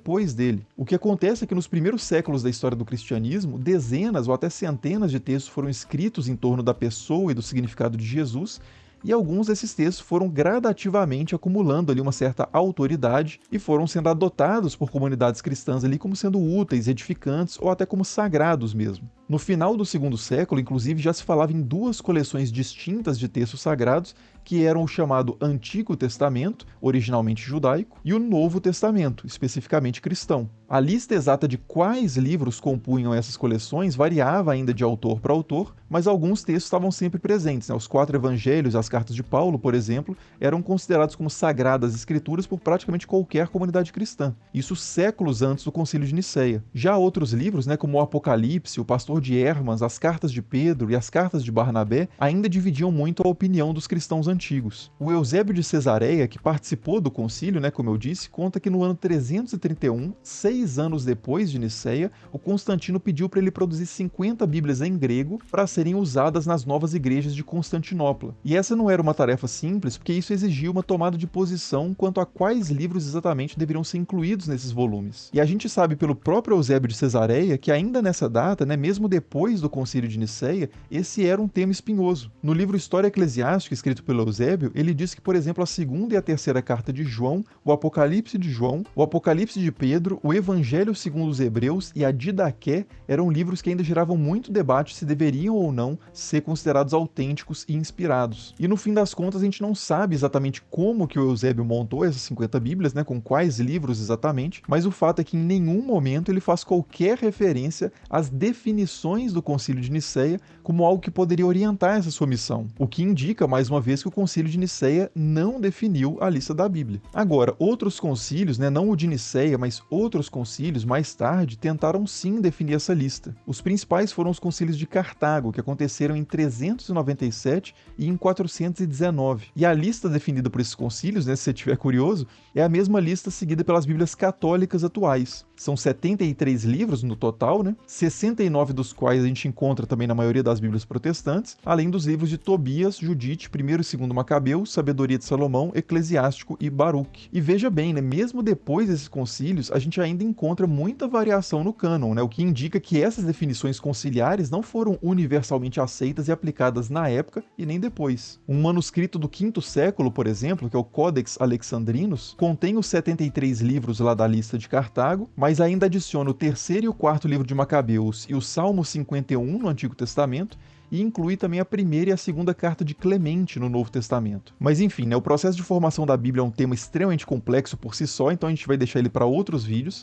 depois dele. O que acontece é que nos primeiros séculos da história do cristianismo, dezenas ou até centenas de textos foram escritos em torno da pessoa e do significado de Jesus, e alguns desses textos foram gradativamente acumulando ali uma certa autoridade e foram sendo adotados por comunidades cristãs ali como sendo úteis, edificantes ou até como sagrados mesmo. No final do segundo século, inclusive, já se falava em duas coleções distintas de textos sagrados, que eram o chamado Antigo Testamento, originalmente judaico, e o Novo Testamento, especificamente cristão. A lista exata de quais livros compunham essas coleções variava ainda de autor para autor, mas alguns textos estavam sempre presentes, né? Os 4 evangelhos e as cartas de Paulo, por exemplo, eram considerados como sagradas escrituras por praticamente qualquer comunidade cristã. Isso séculos antes do Concílio de Nicéia. Já outros livros, né, como o Apocalipse, o Pastor de Hermas, as cartas de Pedro e as cartas de Barnabé, ainda dividiam muito a opinião dos cristãos antigos. O Eusébio de Cesareia, que participou do concílio, né, como eu disse, conta que no ano 331, 6 anos depois de Nicéia, o Constantino pediu para ele produzir 50 Bíblias em grego para serem usadas nas novas igrejas de Constantinopla. E essa não era uma tarefa simples, porque isso exigia uma tomada de posição quanto a quais livros exatamente deveriam ser incluídos nesses volumes. E a gente sabe pelo próprio Eusébio de Cesareia que ainda nessa data, né, mesmo depois do Concílio de Nicéia, esse era um tema espinhoso. No livro História Eclesiástica, escrito pelo Eusébio, ele diz que, por exemplo, a segunda e a terceira carta de João, o Apocalipse de João, o Apocalipse de Pedro, o Evangelho segundo os Hebreus e a Didaqué eram livros que ainda geravam muito debate se deveriam ou não ser considerados autênticos e inspirados. E no fim das contas a gente não sabe exatamente como que o Eusébio montou essas 50 Bíblias, né, com quais livros exatamente, mas o fato é que em nenhum momento ele faz qualquer referência às definições do Concílio de Nicéia como algo que poderia orientar essa sua missão, o que indica, mais uma vez, que o Concílio de Nicéia não definiu a lista da Bíblia. Agora, outros concílios, né, não o de Nicéia, mas outros concílios, mais tarde, tentaram sim definir essa lista. Os principais foram os concílios de Cartago, que aconteceram em 397 e em 419. E a lista definida por esses concílios, né, se você estiver curioso, é a mesma lista seguida pelas Bíblias católicas atuais. São 73 livros no total, né? 69 dos quais a gente encontra também na maioria das Bíblias protestantes, além dos livros de Tobias, Judite, 1º e 2º Macabeus, Sabedoria de Salomão, Eclesiástico e Baruque. E veja bem, né, mesmo depois desses concílios, a gente ainda encontra muita variação no cânon, né, o que indica que essas definições conciliares não foram universalmente aceitas e aplicadas na época e nem depois. Um manuscrito do 5º século, por exemplo, que é o Codex Alexandrinus, contém os 73 livros lá da lista de Cartago, mas ainda adiciona o 3º e o 4º livro de Macabeus e o Salmo 51 no Antigo Testamento, e inclui também a 1ª e a 2ª carta de Clemente no Novo Testamento. Mas enfim, né, o processo de formação da Bíblia é um tema extremamente complexo por si só, então a gente vai deixar ele para outros vídeos,